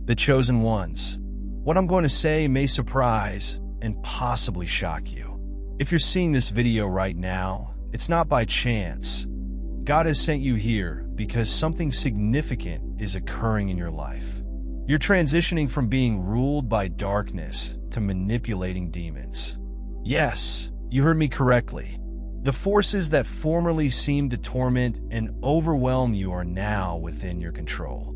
The chosen ones. What I'm going to say may surprise and possibly shock you. If you're seeing this video right now, it's not by chance. God has sent you here because something significant is occurring in your life. You're transitioning from being ruled by darkness to manipulating demons. Yes, you heard me correctly. The forces that formerly seemed to torment and overwhelm you are now within your control.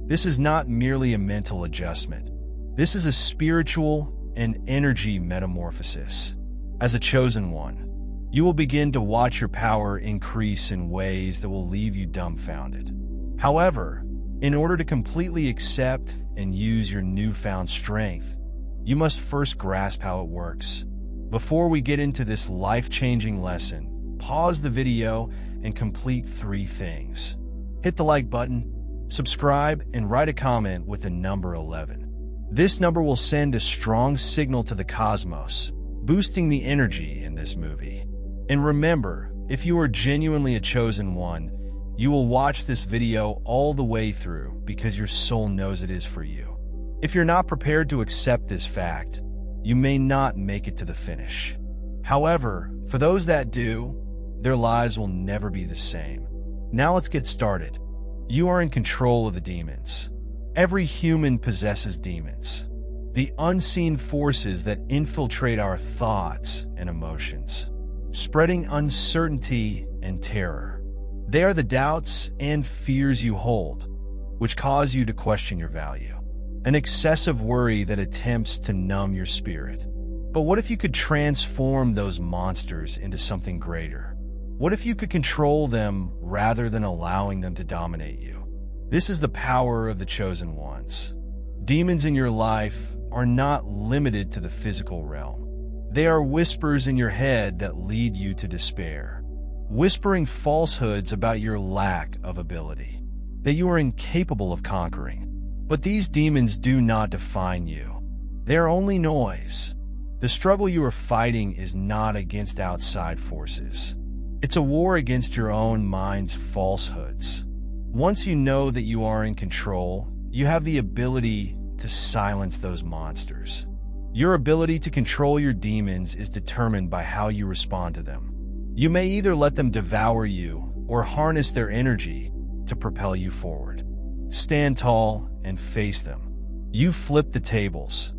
This is not merely a mental adjustment. This is a spiritual and energy metamorphosis. As a chosen one, you will begin to watch your power increase in ways that will leave you dumbfounded. However, in order to completely accept and use your newfound strength, you must first grasp how it works. Before we get into this life-changing lesson, pause the video and complete 3 things. Hit the like button, subscribe, and write a comment with the number 11. This number will send a strong signal to the cosmos, boosting the energy in this movie. And remember, if you are genuinely a chosen one, you will watch this video all the way through because your soul knows it is for you. If you're not prepared to accept this fact, you may not make it to the finish. However, for those that do, their lives will never be the same. Now let's get started. You are in control of the demons. Every human possesses demons, the unseen forces that infiltrate our thoughts and emotions, spreading uncertainty and terror. They are the doubts and fears you hold, which cause you to question your value. An excessive worry that attempts to numb your spirit. But what if you could transform those monsters into something greater? What if you could control them rather than allowing them to dominate you? This is the power of the chosen ones. Demons in your life are not limited to the physical realm. They are whispers in your head that lead you to despair, whispering falsehoods about your lack of ability, that you are incapable of conquering. But these demons do not define you. They are only noise. The struggle you are fighting is not against outside forces. It's a war against your own mind's falsehoods. Once you know that you are in control, you have the ability to silence those monsters. Your ability to control your demons is determined by how you respond to them. You may either let them devour you or harness their energy to propel you forward. Stand tall and face them. You flip the tables,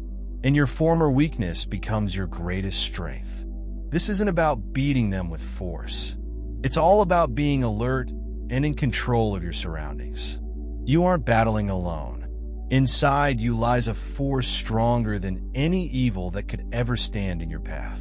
and your former weakness becomes your greatest strength. This isn't about beating them with force. It's all about being alert and in control of your surroundings. You aren't battling alone. Inside you lies a force stronger than any evil that could ever stand in your path.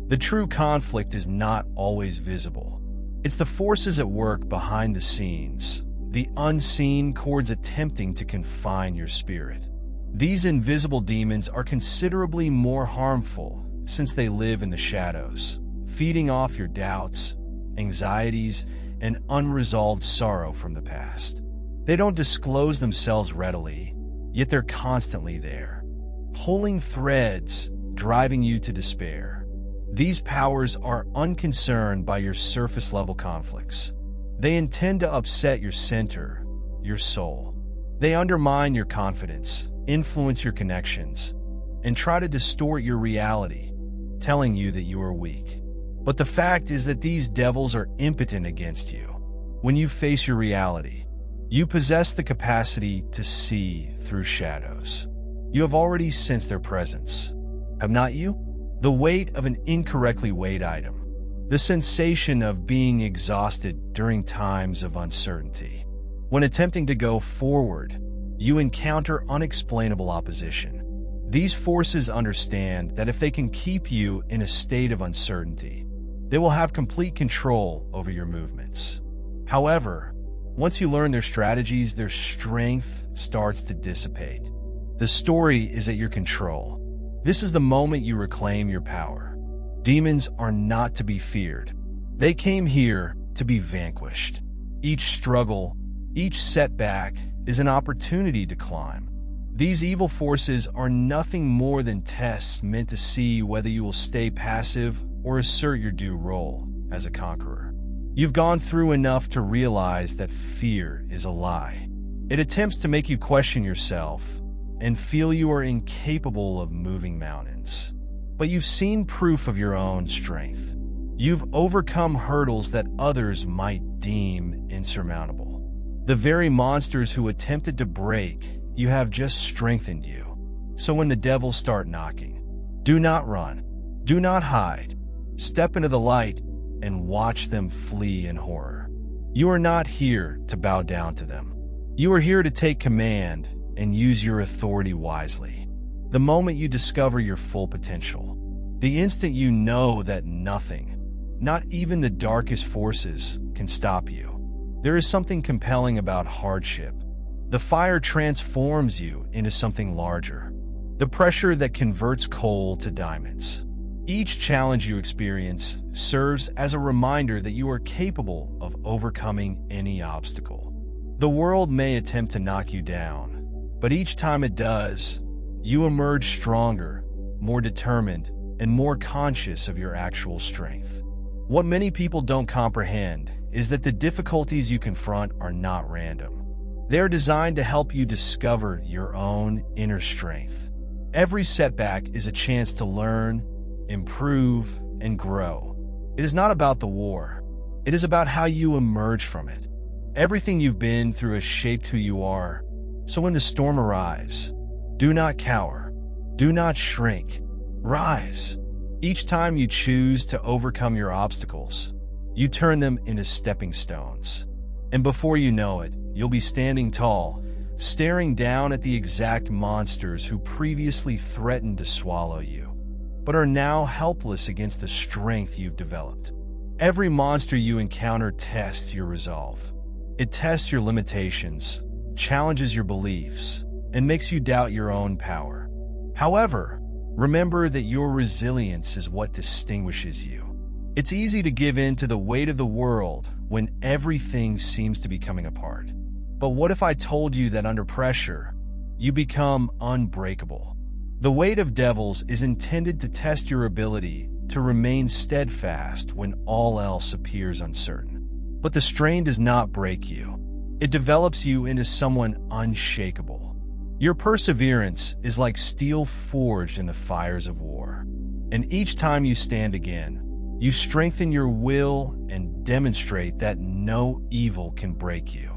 The true conflict is not always visible. It's the forces at work behind the scenes, the unseen chords attempting to confine your spirit. These invisible demons are considerably more harmful since they live in the shadows, feeding off your doubts, anxieties, and unresolved sorrow from the past. They don't disclose themselves readily, yet they're constantly there, pulling threads, driving you to despair. These powers are unconcerned by your surface-level conflicts. They intend to upset your center, your soul. They undermine your confidence, influence your connections, and try to distort your reality, telling you that you are weak. But the fact is that these devils are impotent against you. When you face your reality, you possess the capacity to see through shadows. You have already sensed their presence, have not you? The weight of an incorrectly weighed item. The sensation of being exhausted during times of uncertainty. When attempting to go forward, you encounter unexplainable opposition. These forces understand that if they can keep you in a state of uncertainty, they will have complete control over your movements. However, once you learn their strategies, their strength starts to dissipate. The story is at your control. This is the moment you reclaim your power. Demons are not to be feared. They came here to be vanquished. Each struggle, each setback is an opportunity to climb. These evil forces are nothing more than tests meant to see whether you will stay passive or assert your due role as a conqueror. You've gone through enough to realize that fear is a lie. It attempts to make you question yourself, and feel you are incapable of moving mountains. But you've seen proof of your own strength. You've overcome hurdles that others might deem insurmountable. The very monsters who attempted to break you have just strengthened you. So when the devils start knocking, do not run, do not hide. Step into the light and watch them flee in horror. You are not here to bow down to them. You are here to take command and use your authority wisely. The moment you discover your full potential, the instant you know that nothing, not even the darkest forces, can stop you. There is something compelling about hardship. The fire transforms you into something larger. The pressure that converts coal to diamonds. Each challenge you experience serves as a reminder that you are capable of overcoming any obstacle. The world may attempt to knock you down, but each time it does, you emerge stronger, more determined, and more conscious of your actual strength. What many people don't comprehend is that the difficulties you confront are not random. They are designed to help you discover your own inner strength. Every setback is a chance to learn, improve, and grow. It is not about the war. It is about how you emerge from it. Everything you've been through has shaped who you are. So when the storm arrives, do not cower. Do not shrink. Rise. Each time you choose to overcome your obstacles, you turn them into stepping stones. And before you know it, you'll be standing tall, staring down at the exact monsters who previously threatened to swallow you, but are now helpless against the strength you've developed. Every monster you encounter tests your resolve. It tests your limitations, challenges your beliefs, and makes you doubt your own power. However, remember that your resilience is what distinguishes you. It's easy to give in to the weight of the world when everything seems to be coming apart. But what if I told you that under pressure, you become unbreakable? The weight of devils is intended to test your ability to remain steadfast when all else appears uncertain. But the strain does not break you. It develops you into someone unshakable. Your perseverance is like steel forged in the fires of war. And each time you stand again, you strengthen your will and demonstrate that no evil can break you.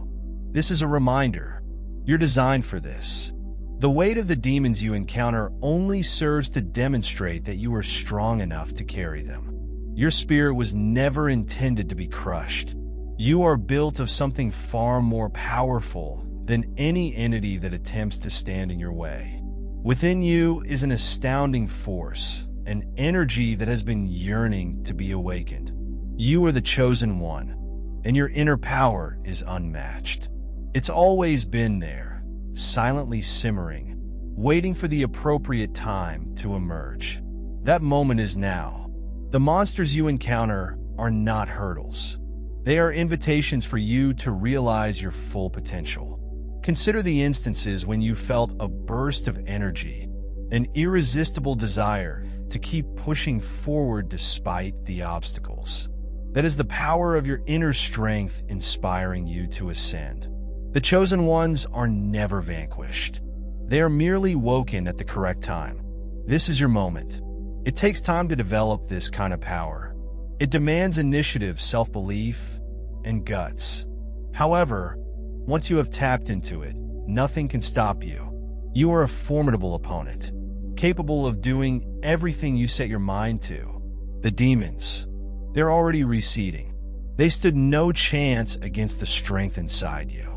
This is a reminder. You're designed for this. The weight of the demons you encounter only serves to demonstrate that you are strong enough to carry them. Your spirit was never intended to be crushed. You are built of something far more powerful than any entity that attempts to stand in your way. Within you is an astounding force, an energy that has been yearning to be awakened. You are the chosen one, and your inner power is unmatched. It's always been there, silently simmering, waiting for the appropriate time to emerge. That moment is now. The monsters you encounter are not hurdles. They are invitations for you to realize your full potential. Consider the instances when you felt a burst of energy, an irresistible desire to keep pushing forward despite the obstacles. That is the power of your inner strength inspiring you to ascend. The chosen ones are never vanquished. They are merely woken at the correct time. This is your moment. It takes time to develop this kind of power. It demands initiative, self-belief, and guts. However, once you have tapped into it, nothing can stop you. You are a formidable opponent, capable of doing everything you set your mind to. The demons, they're already receding. They stood no chance against the strength inside you.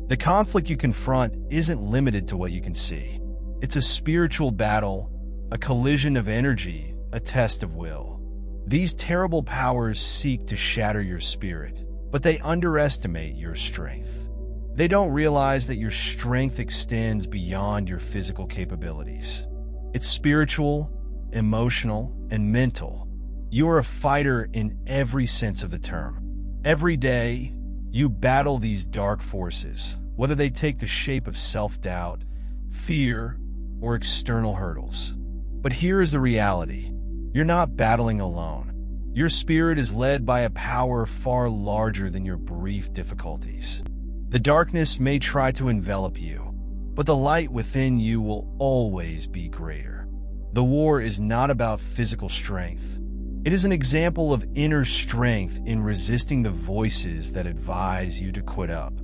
The conflict you confront isn't limited to what you can see. It's a spiritual battle, a collision of energy, a test of will. These terrible powers seek to shatter your spirit, but they underestimate your strength. They don't realize that your strength extends beyond your physical capabilities. It's spiritual, emotional, and mental. You are a fighter in every sense of the term. Every day, you battle these dark forces, whether they take the shape of self-doubt, fear, or external hurdles. But here is the reality. You're not battling alone. Your spirit is led by a power far larger than your brief difficulties. The darkness may try to envelop you, but the light within you will always be greater. The war is not about physical strength. It is an example of inner strength in resisting the voices that advise you to quit up.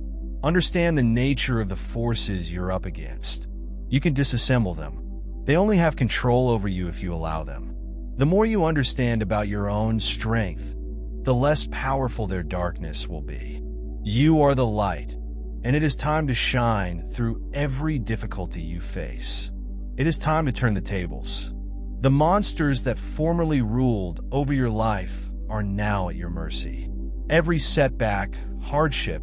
Understand the nature of the forces you're up against. You can disassemble them. They only have control over you if you allow them. The more you understand about your own strength, the less powerful their darkness will be. You are the light, and it is time to shine through every difficulty you face. It is time to turn the tables. The monsters that formerly ruled over your life are now at your mercy. Every setback, hardship,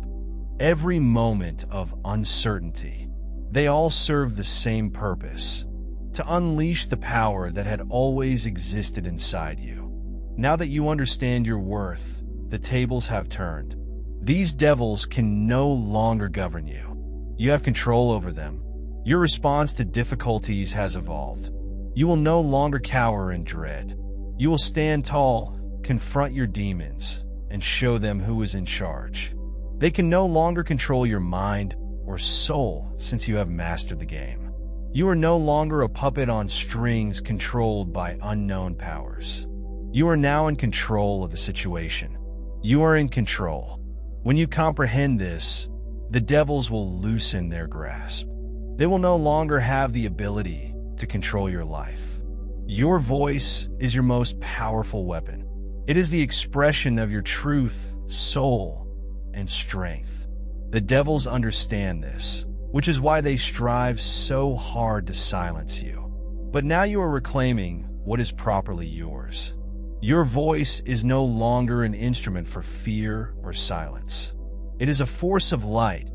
every moment of uncertainty, they all serve the same purpose: to unleash the power that had always existed inside you. Now that you understand your worth, the tables have turned. These devils can no longer govern you. You have control over them. Your response to difficulties has evolved. You will no longer cower in dread. You will stand tall, confront your demons, and show them who is in charge. They can no longer control your mind or soul since you have mastered the game. You are no longer a puppet on strings controlled by unknown powers. You are now in control of the situation. You are in control. When you comprehend this, the devils will loosen their grasp. They will no longer have the ability to control your life. Your voice is your most powerful weapon. It is the expression of your truth, soul, and strength. The devils understand this, which is why they strive so hard to silence you. But now you are reclaiming what is properly yours. Your voice is no longer an instrument for fear or silence. It is a force of light,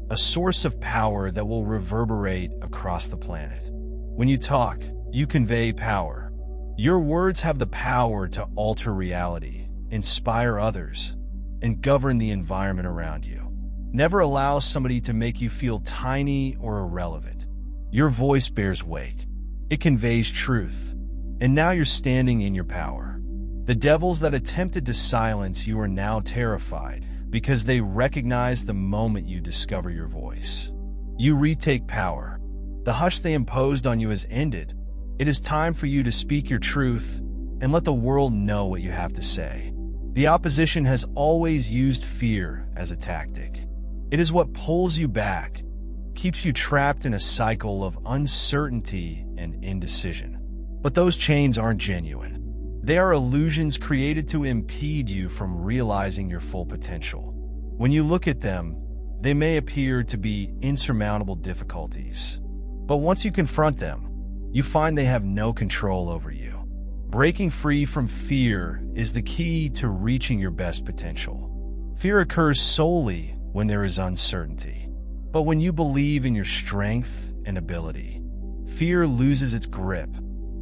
a source of power that will reverberate across the planet. When you talk, you convey power. Your words have the power to alter reality, inspire others, and govern the environment around you. Never allow somebody to make you feel tiny or irrelevant. Your voice bears weight. It conveys truth. And now you're standing in your power. The devils that attempted to silence you are now terrified because they recognize the moment you discover your voice. You retake power. The hush they imposed on you has ended. It is time for you to speak your truth and let the world know what you have to say. The opposition has always used fear as a tactic. It is what pulls you back, keeps you trapped in a cycle of uncertainty and indecision. But those chains aren't genuine. They are illusions created to impede you from realizing your full potential. When you look at them, they may appear to be insurmountable difficulties. But once you confront them, you find they have no control over you. Breaking free from fear is the key to reaching your best potential. Fear occurs solely when there is uncertainty. But when you believe in your strength and ability, fear loses its grip.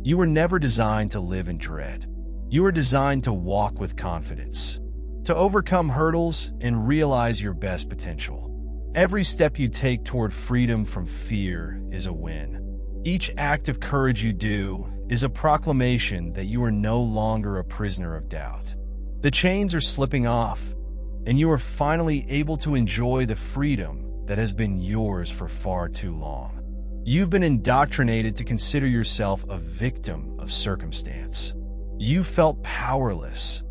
You were never designed to live in dread. You are designed to walk with confidence, to overcome hurdles and realize your best potential. Every step you take toward freedom from fear is a win. Each act of courage you do is a proclamation that you are no longer a prisoner of doubt. The chains are slipping off, and you are finally able to enjoy the freedom that has been yours for far too long. You've been indoctrinated to consider yourself a victim of circumstance. You felt powerless,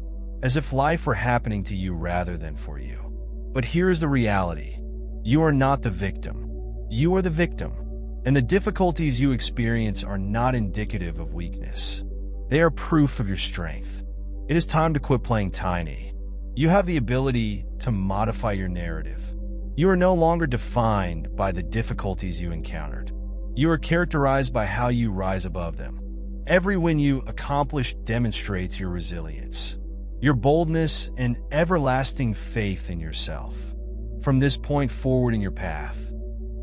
as if life were happening to you rather than for you. But here's the reality. You are not the victim. You are the victim, and the difficulties you experience are not indicative of weakness. They are proof of your strength. It is time to quit playing tiny. You have the ability to modify your narrative. You are no longer defined by the difficulties you encountered. You are characterized by how you rise above them. Every win you accomplish demonstrates your resilience, your boldness, and everlasting faith in yourself. From this point forward in your path,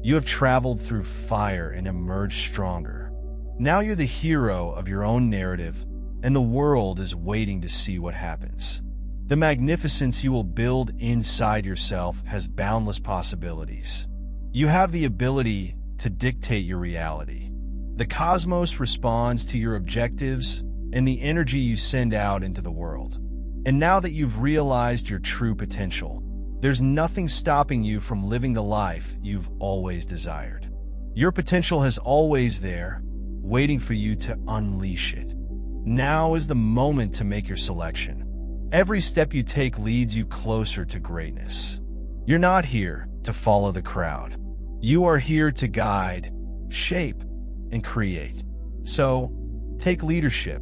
you have traveled through fire and emerged stronger. Now you're the hero of your own narrative, and the world is waiting to see what happens. The magnificence you will build inside yourself has boundless possibilities. You have the ability to dictate your reality. The cosmos responds to your objectives and the energy you send out into the world. And now that you've realized your true potential, there's nothing stopping you from living the life you've always desired. Your potential has always there, waiting for you to unleash it. Now is the moment to make your selection. Every step you take leads you closer to greatness. You're not here to follow the crowd. You are here to guide, shape, and create. So, take leadership.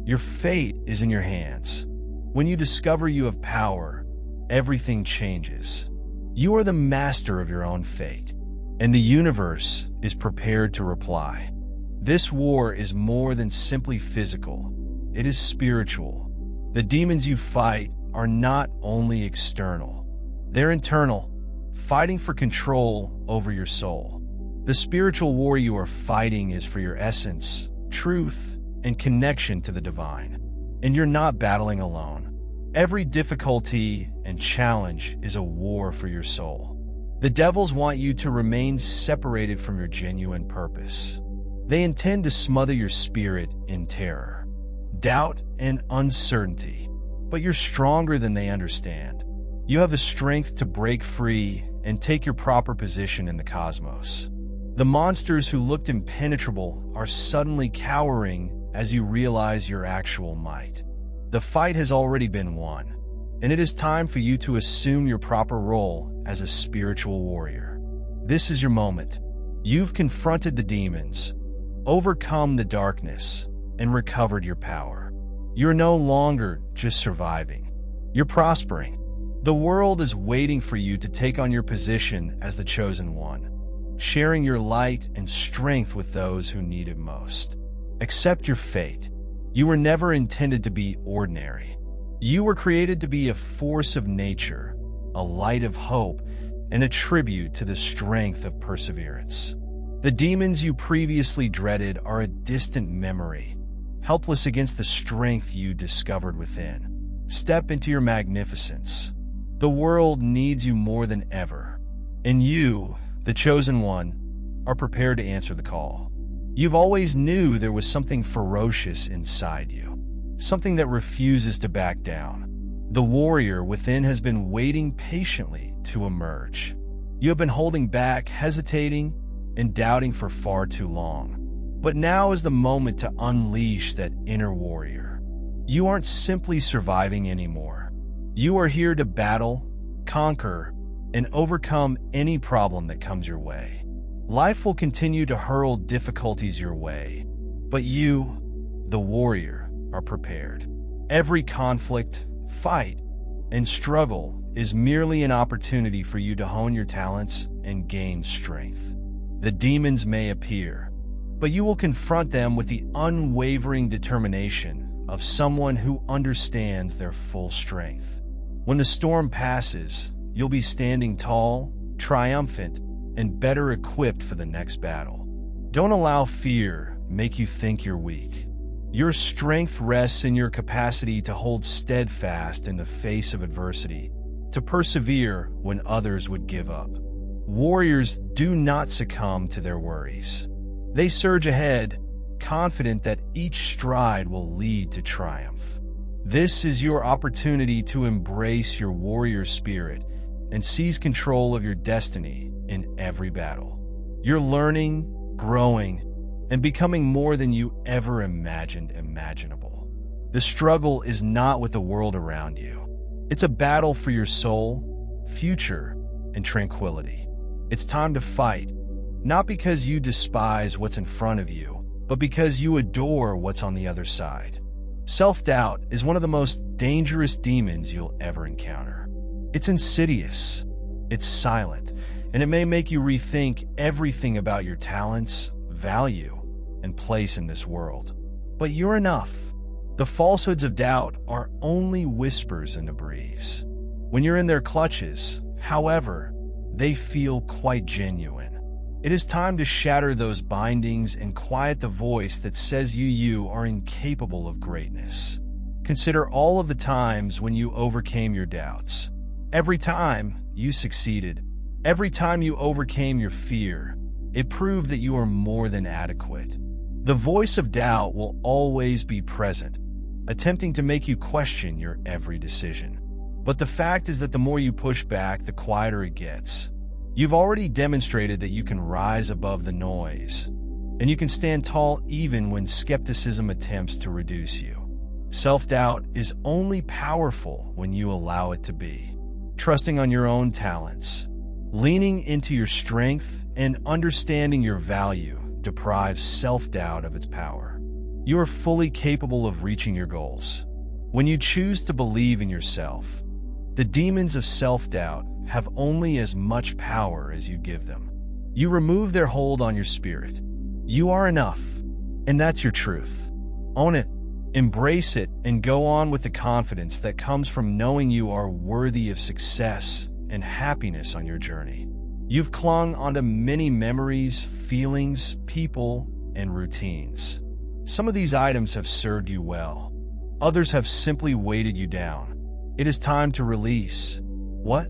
Your fate is in your hands. When you discover you have power, everything changes. You are the master of your own fate, and the universe is prepared to reply. This war is more than simply physical. It is spiritual. The demons you fight are not only external. They're internal, fighting for control over your soul. The spiritual war you are fighting is for your essence, truth, and connection to the divine. And you're not battling alone. Every difficulty and challenge is a war for your soul. The devils want you to remain separated from your genuine purpose. They intend to smother your spirit in terror, doubt, and uncertainty. But you're stronger than they understand. You have the strength to break free and take your proper position in the cosmos. The monsters who looked impenetrable are suddenly cowering as you realize your actual might. The fight has already been won, and it is time for you to assume your proper role as a spiritual warrior. This is your moment. You've confronted the demons, overcome the darkness, and recovered your power. You're no longer just surviving. You're prospering. The world is waiting for you to take on your position as the chosen one, sharing your light and strength with those who need it most. Accept your fate. You were never intended to be ordinary. You were created to be a force of nature, a light of hope, and a tribute to the strength of perseverance. The demons you previously dreaded are a distant memory, helpless against the strength you discovered within. Step into your magnificence. The world needs you more than ever, and you, the chosen one, are prepared to answer the call. You've always knew there was something ferocious inside you, something that refuses to back down. The warrior within has been waiting patiently to emerge. You have been holding back, hesitating, and doubting for far too long. But now is the moment to unleash that inner warrior. You aren't simply surviving anymore. You are here to battle, conquer, and overcome any problem that comes your way. Life will continue to hurl difficulties your way, but you, the warrior, are prepared. Every conflict, fight, and struggle is merely an opportunity for you to hone your talents and gain strength. The demons may appear, but you will confront them with the unwavering determination of someone who understands their full strength. When the storm passes, you'll be standing tall, triumphant, and better equipped for the next battle. Don't allow fear make you think you're weak. Your strength rests in your capacity to hold steadfast in the face of adversity, to persevere when others would give up. Warriors do not succumb to their worries. They surge ahead, confident that each stride will lead to triumph. This is your opportunity to embrace your warrior spirit and seize control of your destiny in every battle. You're learning, growing, and becoming more than you ever imagined imaginable. The struggle is not with the world around you. It's a battle for your soul, future, and tranquility. It's time to fight, not because you despise what's in front of you, but because you adore what's on the other side. Self-doubt is one of the most dangerous demons you'll ever encounter. It's insidious, it's silent, and it may make you rethink everything about your talents, value, and place in this world. But you're enough. The falsehoods of doubt are only whispers in the breeze. When you're in their clutches, however, they feel quite genuine. It is time to shatter those bindings and quiet the voice that says you are incapable of greatness. Consider all of the times when you overcame your doubts. Every time you succeeded, every time you overcame your fear, it proved that you are more than adequate. The voice of doubt will always be present, attempting to make you question your every decision. But the fact is that the more you push back, the quieter it gets. You've already demonstrated that you can rise above the noise, and you can stand tall even when skepticism attempts to reduce you. Self-doubt is only powerful when you allow it to be. Trusting on your own talents, leaning into your strength, and understanding your value deprives self-doubt of its power. You are fully capable of reaching your goals. When you choose to believe in yourself, the demons of self-doubt have only as much power as you give them. You remove their hold on your spirit. You are enough, and that's your truth. Own it, embrace it, and go on with the confidence that comes from knowing you are worthy of success and happiness on your journey. You've clung onto many memories, feelings, people, and routines. Some of these items have served you well. Others have simply weighted you down. It is time to release what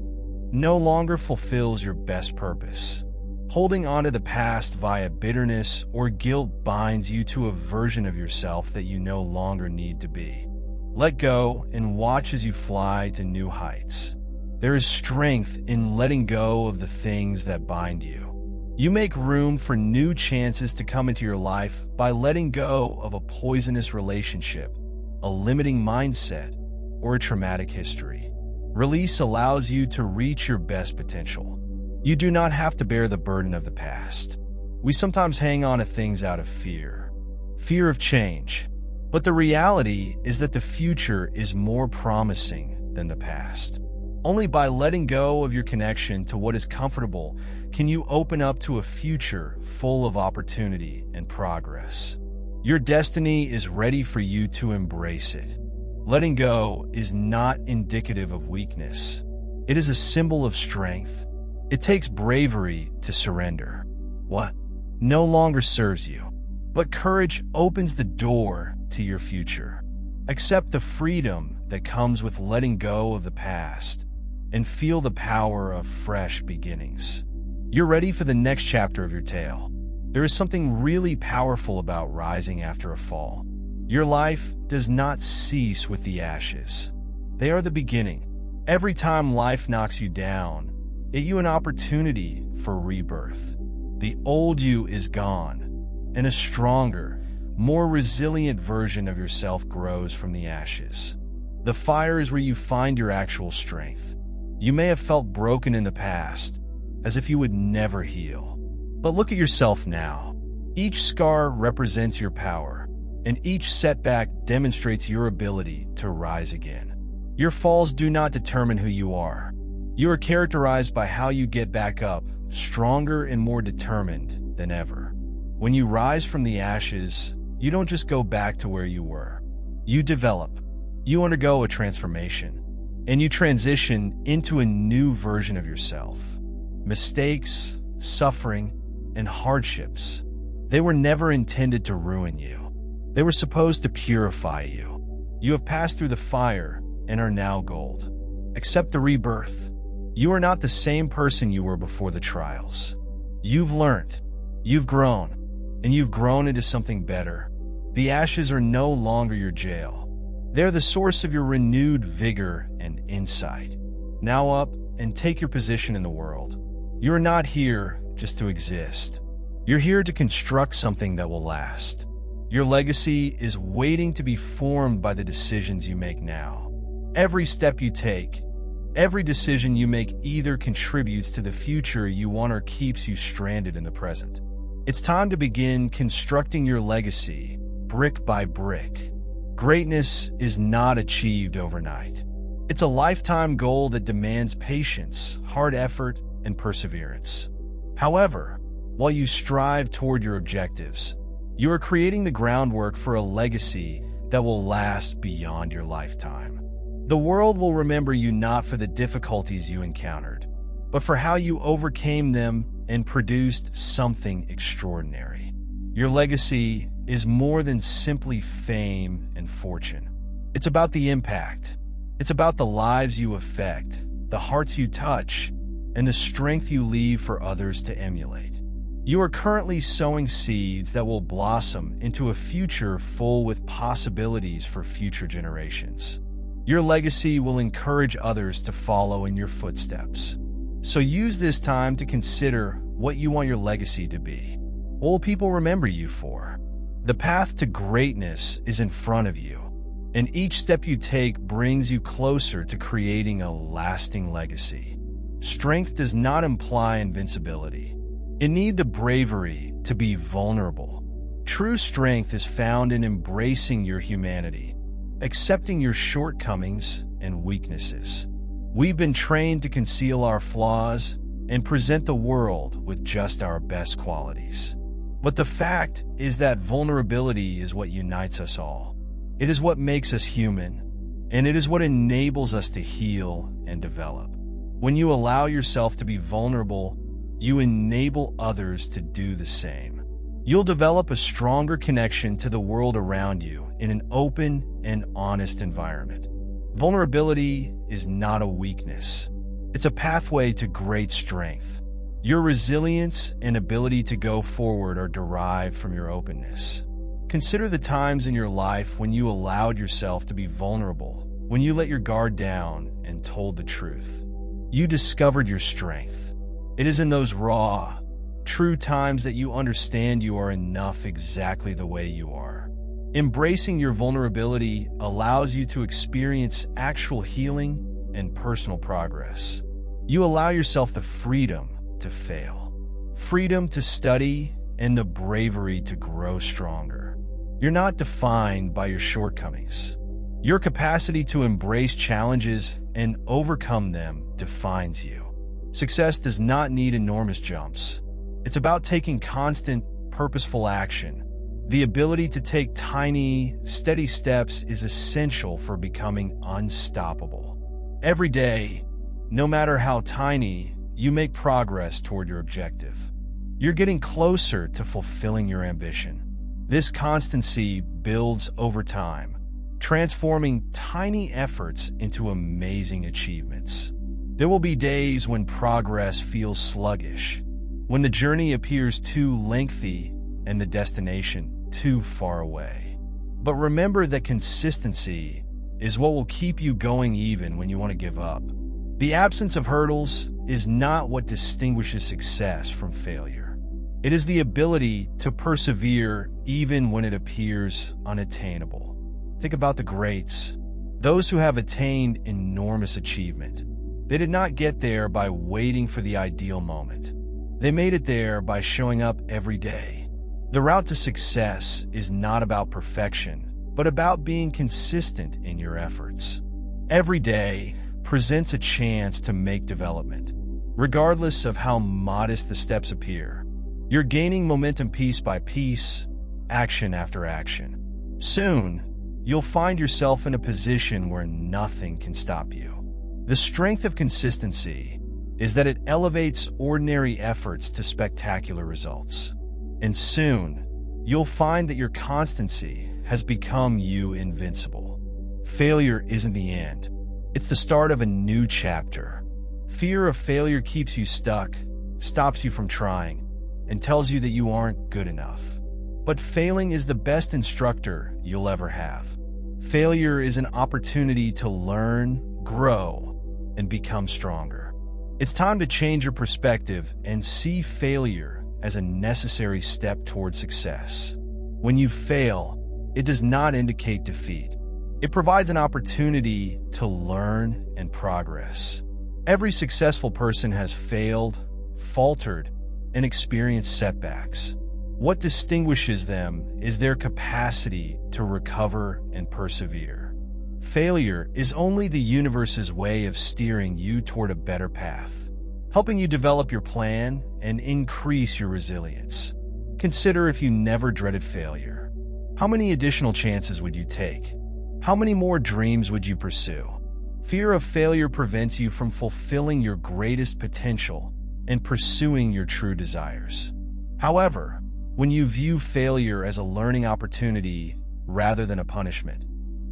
no longer fulfills your best purpose. Holding onto the past via bitterness or guilt binds you to a version of yourself that you no longer need to be. Let go and watch as you fly to new heights. There is strength in letting go of the things that bind you. You make room for new chances to come into your life by letting go of a poisonous relationship, a limiting mindset, or a traumatic history. Release allows you to reach your best potential. You do not have to bear the burden of the past. We sometimes hang on to things out of fear of change. But the reality is that the future is more promising than the past. Only by letting go of your connection to what is comfortable can you open up to a future full of opportunity and progress. Your destiny is ready for you to embrace it. Letting go is not indicative of weakness. It is a symbol of strength. It takes bravery to surrender what no longer serves you. But courage opens the door to your future. Accept the freedom that comes with letting go of the past and feel the power of fresh beginnings. You're ready for the next chapter of your tale. There is something really powerful about rising after a fall. Your life does not cease with the ashes. They are the beginning. Every time life knocks you down, it gives you an opportunity for rebirth. The old you is gone, and a stronger, more resilient version of yourself grows from the ashes. The fire is where you find your actual strength. You may have felt broken in the past, as if you would never heal. But look at yourself now. Each scar represents your power, and each setback demonstrates your ability to rise again. Your falls do not determine who you are. You are characterized by how you get back up, stronger and more determined than ever. When you rise from the ashes, you don't just go back to where you were. You develop. You undergo a transformation. And you transition into a new version of yourself. Mistakes, suffering, and hardships, they were never intended to ruin you. They were supposed to purify you. You have passed through the fire and are now gold. Accept the rebirth. You are not the same person you were before the trials. You've learned, you've grown, and you've grown into something better. The ashes are no longer your jail. They're the source of your renewed vigor and insight. Now up and take your position in the world. You are not here just to exist. You're here to construct something that will last. Your legacy is waiting to be formed by the decisions you make now. Every step you take, every decision you make either contributes to the future you want or keeps you stranded in the present. It's time to begin constructing your legacy, brick by brick. Greatness is not achieved overnight. It's a lifetime goal that demands patience, hard effort, and perseverance. However, while you strive toward your objectives, you are creating the groundwork for a legacy that will last beyond your lifetime. The world will remember you not for the difficulties you encountered, but for how you overcame them and produced something extraordinary. Your legacy is more than simply fame and fortune. It's about the impact. It's about the lives you affect, the hearts you touch, and the strength you leave for others to emulate. You are currently sowing seeds that will blossom into a future full with possibilities for future generations. Your legacy will encourage others to follow in your footsteps. So use this time to consider what you want your legacy to be. What will people remember you for? The path to greatness is in front of you, and each step you take brings you closer to creating a lasting legacy. Strength does not imply invincibility. It needs the bravery to be vulnerable. True strength is found in embracing your humanity, accepting your shortcomings and weaknesses. We've been trained to conceal our flaws and present the world with just our best qualities. But the fact is that vulnerability is what unites us all. It is what makes us human, and it is what enables us to heal and develop. When you allow yourself to be vulnerable, you enable others to do the same. You'll develop a stronger connection to the world around you in an open and honest environment. Vulnerability is not a weakness. It's a pathway to great strength. Your resilience and ability to go forward are derived from your openness. Consider the times in your life when you allowed yourself to be vulnerable, when you let your guard down and told the truth. You discovered your strength. It is in those raw, true times that you understand you are enough exactly the way you are. Embracing your vulnerability allows you to experience actual healing and personal progress. You allow yourself the freedom to fail, freedom to study, and the bravery to grow stronger. You're not defined by your shortcomings. Your capacity to embrace challenges and overcome them defines you. Success does not need enormous jumps. It's about taking constant, purposeful action. The ability to take tiny, steady steps is essential for becoming unstoppable. Every day, no matter how tiny, you make progress toward your objective. You're getting closer to fulfilling your ambition. This constancy builds over time, transforming tiny efforts into amazing achievements. There will be days when progress feels sluggish, when the journey appears too lengthy and the destination too far away. But remember that consistency is what will keep you going even when you want to give up. The absence of hurdles is not what distinguishes success from failure. It is the ability to persevere even when it appears unattainable. Think about the greats, those who have attained enormous achievement. They did not get there by waiting for the ideal moment. They made it there by showing up every day. The route to success is not about perfection, but about being consistent in your efforts. Every day presents a chance to make development. Regardless of how modest the steps appear, you're gaining momentum piece by piece, action after action. Soon, you'll find yourself in a position where nothing can stop you. The strength of consistency is that it elevates ordinary efforts to spectacular results. And soon, you'll find that your constancy has become you invincible. Failure isn't the end. It's the start of a new chapter. Fear of failure keeps you stuck, stops you from trying, and tells you that you aren't good enough. But failing is the best instructor you'll ever have. Failure is an opportunity to learn, grow, and become stronger. It's time to change your perspective and see failure as a necessary step toward success. When you fail, it does not indicate defeat. It provides an opportunity to learn and progress. Every successful person has failed, faltered, and experienced setbacks. What distinguishes them is their capacity to recover and persevere. Failure is only the universe's way of steering you toward a better path, helping you develop your plan and increase your resilience. Consider if you never dreaded failure. How many additional chances would you take? How many more dreams would you pursue? Fear of failure prevents you from fulfilling your greatest potential and pursuing your true desires. However, when you view failure as a learning opportunity rather than a punishment,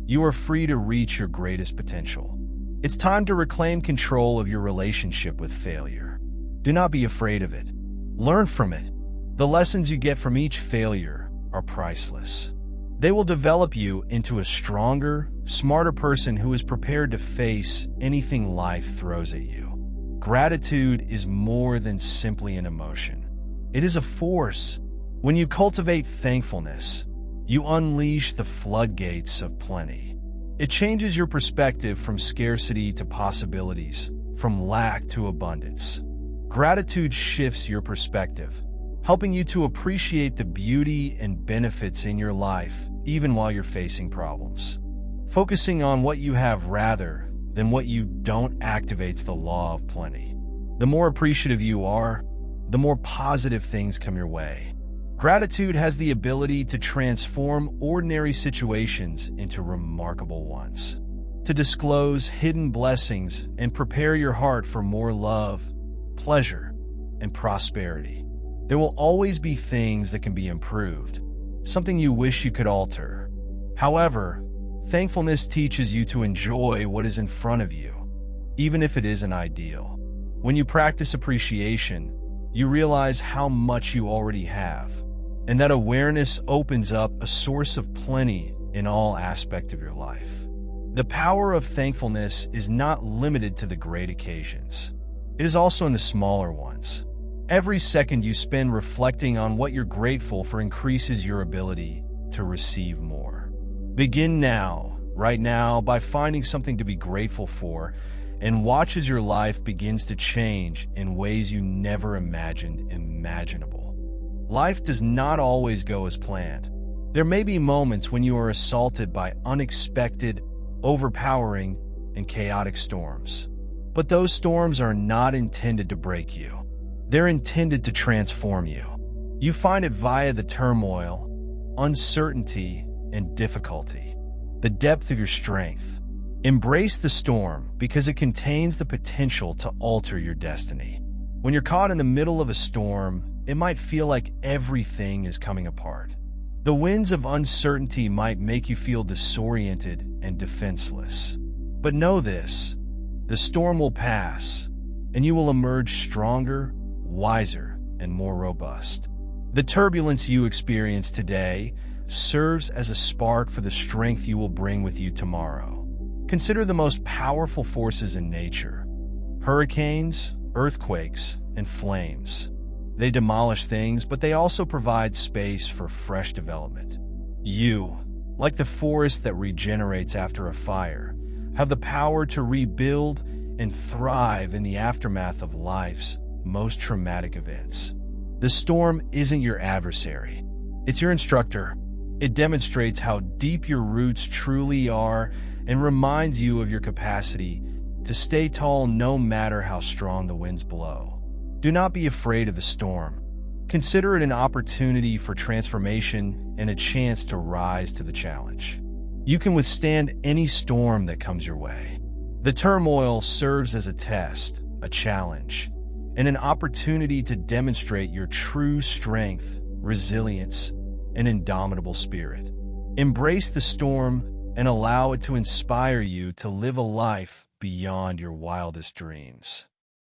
you are free to reach your greatest potential. It's time to reclaim control of your relationship with failure. Do not be afraid of it. Learn from it. The lessons you get from each failure are priceless. They will develop you into a stronger, smarter person who is prepared to face anything life throws at you. Gratitude is more than simply an emotion. It is a force. When you cultivate thankfulness, you unleash the floodgates of plenty. It changes your perspective from scarcity to possibilities, from lack to abundance. Gratitude shifts your perspective, helping you to appreciate the beauty and benefits in your life, even while you're facing problems. Focusing on what you have rather than what you don't activates the law of plenty. The more appreciative you are, the more positive things come your way. Gratitude has the ability to transform ordinary situations into remarkable ones, to disclose hidden blessings and prepare your heart for more love, pleasure, and prosperity. There will always be things that can be improved, something you wish you could alter. However, thankfulness teaches you to enjoy what is in front of you, even if it isn't ideal. When you practice appreciation, you realize how much you already have, and that awareness opens up a source of plenty in all aspects of your life. The power of thankfulness is not limited to the great occasions. It is also in the smaller ones. Every second you spend reflecting on what you're grateful for increases your ability to receive more. Begin now, right now, by finding something to be grateful for, and watch as your life begins to change in ways you never imagined imaginable. Life does not always go as planned. There may be moments when you are assaulted by unexpected, overpowering, and chaotic storms. But those storms are not intended to break you. They're intended to transform you. You find it via the turmoil, uncertainty, and difficulty, the depth of your strength. Embrace the storm because it contains the potential to alter your destiny. When you're caught in the middle of a storm, it might feel like everything is coming apart. The winds of uncertainty might make you feel disoriented and defenseless. But know this, the storm will pass, and you will emerge stronger, wiser, and more robust. The turbulence you experience today serves as a spark for the strength you will bring with you tomorrow. Consider the most powerful forces in nature: hurricanes, earthquakes, and flames. They demolish things, but they also provide space for fresh development. You, like the forest that regenerates after a fire, have the power to rebuild and thrive in the aftermath of life's most traumatic events. The storm isn't your adversary. It's your instructor. It demonstrates how deep your roots truly are and reminds you of your capacity to stay tall no matter how strong the winds blow. Do not be afraid of the storm. Consider it an opportunity for transformation and a chance to rise to the challenge. You can withstand any storm that comes your way. The turmoil serves as a test, a challenge, and an opportunity to demonstrate your true strength, resilience, and indomitable spirit. Embrace the storm and allow it to inspire you to live a life beyond your wildest dreams.